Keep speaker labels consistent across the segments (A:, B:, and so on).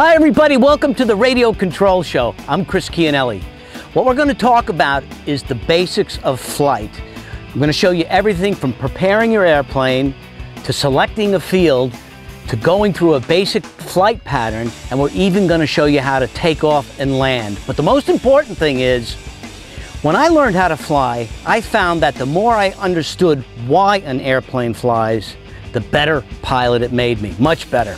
A: Hi everybody, welcome to the Radio Control Show. I'm Chris Chianelli. What we're going to talk about is the basics of flight. I'm going to show you everything from preparing your airplane to selecting a field to going through a basic flight pattern, and we're even going to show you how to take off and land. But the most important thing is, when I learned how to fly, I found that the more I understood why an airplane flies, the better pilot it made me, much better.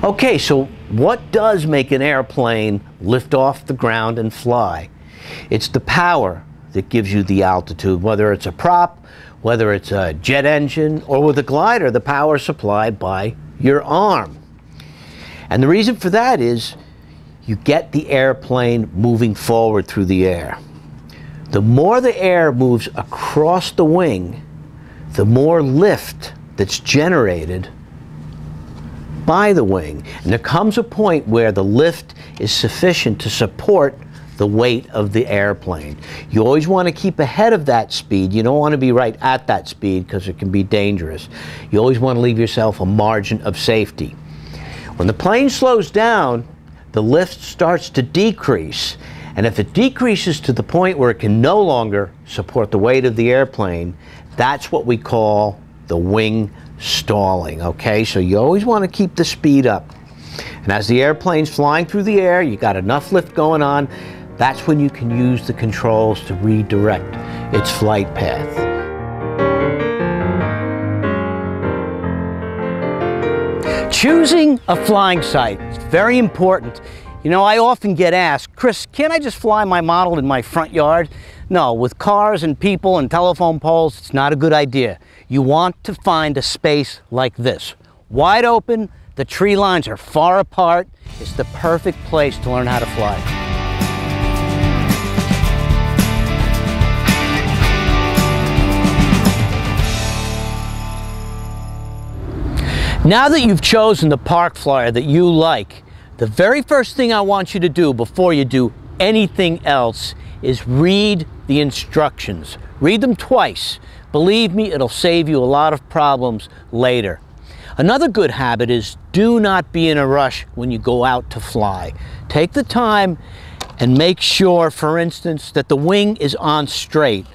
A: Okay, so what does make an airplane lift off the ground and fly? It's the power that gives you the altitude, whether it's a prop, whether it's a jet engine, or with a glider, the power is supplied by your arm. And the reason for that is you get the airplane moving forward through the air. The more the air moves across the wing, the more lift that's generated by the wing. And there comes a point where the lift is sufficient to support the weight of the airplane. You always want to keep ahead of that speed. You don't want to be right at that speed because it can be dangerous. You always want to leave yourself a margin of safety. When the plane slows down, the lift starts to decrease. And if it decreases to the point where it can no longer support the weight of the airplane, that's what we call the wing stalling, okay? So you always want to keep the speed up. And as the airplane's flying through the air, you got enough lift going on, that's when you can use the controls to redirect its flight path. Choosing a flying site is very important. You know, I often get asked, Chris, can't I just fly my model in my front yard? No, with cars and people and telephone poles, it's not a good idea. You want to find a space like this. Wide open, the tree lines are far apart. It's the perfect place to learn how to fly. Now that you've chosen the park flyer that you like, the very first thing I want you to do before you do anything else is read the instructions. Read them twice. Believe me, it'll save you a lot of problems later. Another good habit is do not be in a rush when you go out to fly. Take the time and make sure, for instance, that the wing is on straight.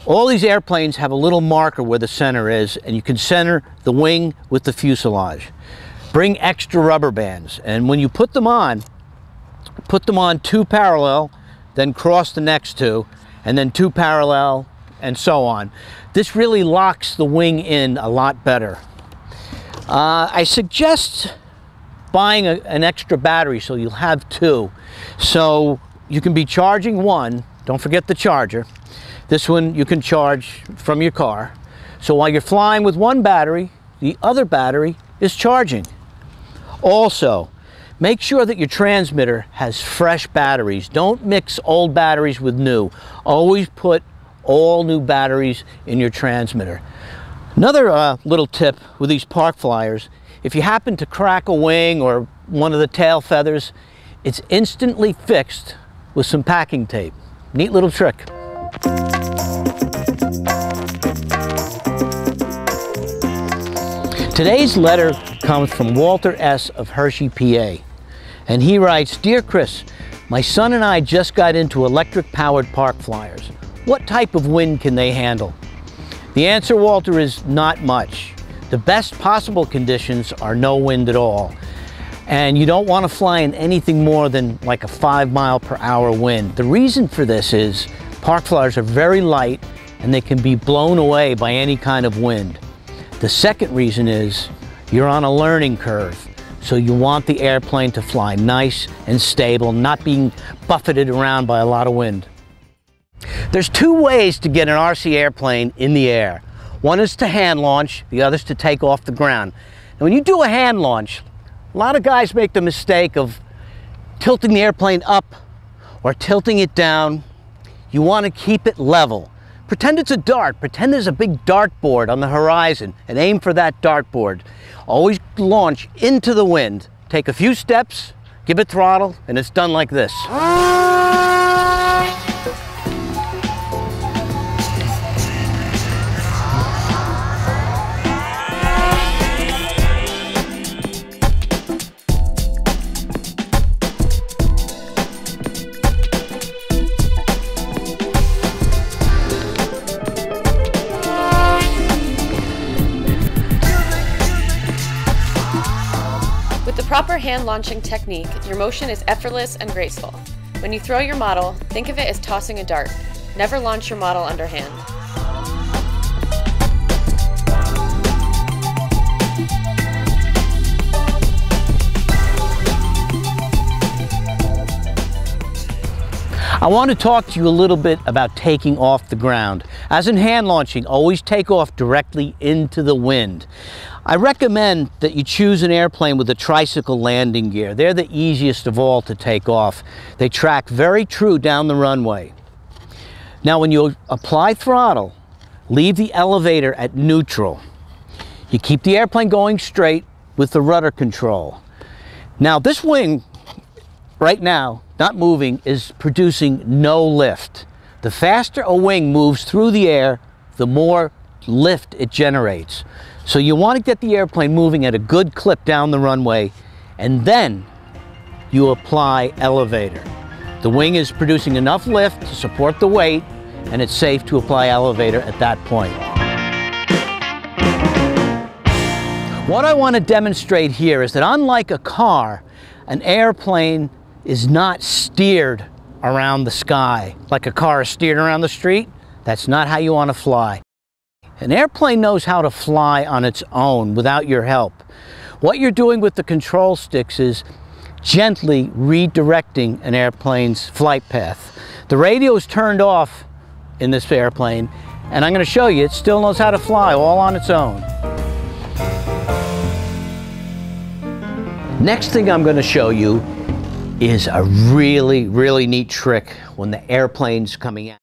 A: All these airplanes have a little marker where the center is, and you can center the wing with the fuselage. Bring extra rubber bands, and when you put them on two parallel, then cross the next two, and then two parallel, and so on. This really locks the wing in a lot better. I suggest buying an extra battery so you'll have two. So you can be charging one, don't forget the charger. This one you can charge from your car. So while you're flying with one battery, the other battery is charging. Also, make sure that your transmitter has fresh batteries. Don't mix old batteries with new. Always put all new batteries in your transmitter. Another little tip with these park flyers, if you happen to crack a wing or one of the tail feathers, it's instantly fixed with some packing tape. Neat little trick. Today's letter comes from Walter S. of Hershey, PA. And he writes, Dear Chris, my son and I just got into electric-powered park flyers. What type of wind can they handle? The answer, Walter, is not much. The best possible conditions are no wind at all. And you don't want to fly in anything more than like a 5-mile-per-hour wind. The reason for this is park flyers are very light and they can be blown away by any kind of wind. The second reason is you're on a learning curve. So you want the airplane to fly nice and stable, not being buffeted around by a lot of wind. There's two ways to get an RC airplane in the air. One is to hand launch, the other is to take off the ground. And when you do a hand launch, a lot of guys make the mistake of tilting the airplane up or tilting it down. You want to keep it level. Pretend it's a dart. Pretend there's a big dartboard on the horizon and aim for that dartboard. Always launch into the wind. Take a few steps, give it throttle, and it's done like this.
B: proper hand launching technique, your motion is effortless and graceful. When you throw your model, think of it as tossing a dart. Never launch your model underhand.
A: I want to talk to you a little bit about taking off the ground. As in hand launching, always take off directly into the wind. I recommend that you choose an airplane with a tricycle landing gear. They're the easiest of all to take off. They track very true down the runway. Now when you apply throttle, leave the elevator at neutral. You keep the airplane going straight with the rudder control. Now this wing, right now, not moving, is producing no lift. The faster a wing moves through the air, the more lift it generates. So you want to get the airplane moving at a good clip down the runway, and then you apply elevator. The wing is producing enough lift to support the weight, and it's safe to apply elevator at that point. What I want to demonstrate here is that unlike a car, an airplane is not steered around the sky like a car is steered around the street. That's not how you want to fly. An airplane knows how to fly on its own without your help. What you're doing with the control sticks is gently redirecting an airplane's flight path. The radio is turned off in this airplane, and I'm going to show you it still knows how to fly all on its own. Next thing I'm going to show you is a really neat trick when the airplane's coming out.